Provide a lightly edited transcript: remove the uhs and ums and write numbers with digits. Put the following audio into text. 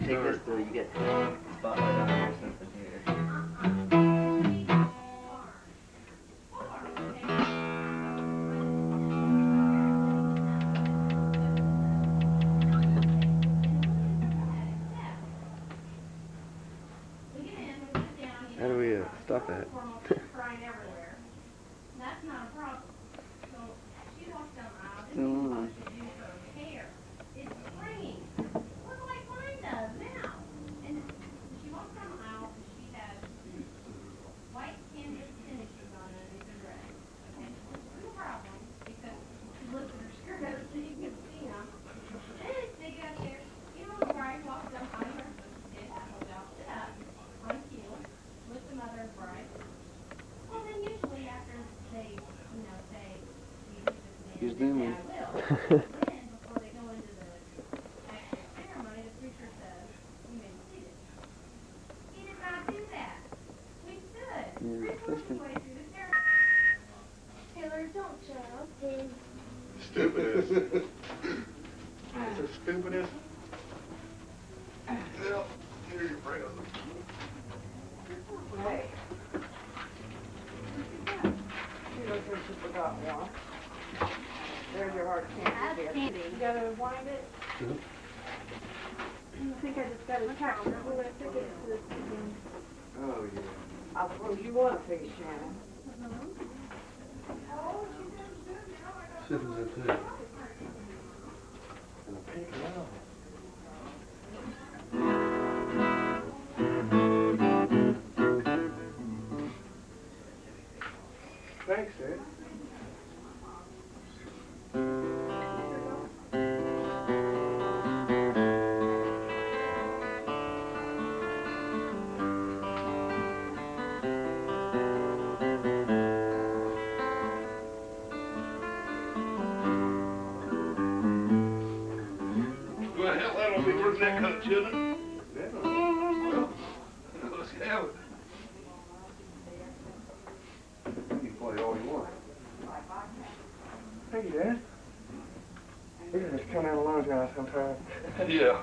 Take this till you get the spotlight on or something here. How do we stop that? Still on. He's zooming. Taylor, don't shut up, please. Stupidest. It's the stupidest. Well, here you bring them. Hey. She looks like she forgot one. There's your hard candy. You gotta wind it. Mhm. I think I just got a text when I took it to the chicken. Oh, yeah. I suppose you want a piece, Shannon. Sipping that too. And a pink wow. Thanks, Ed. Well, hell, that'll be worth that cut, shouldn't it? Well, let's have it. You can play all you want. Hey, Dad. We can just come out alone, guys, sometimes. Yeah.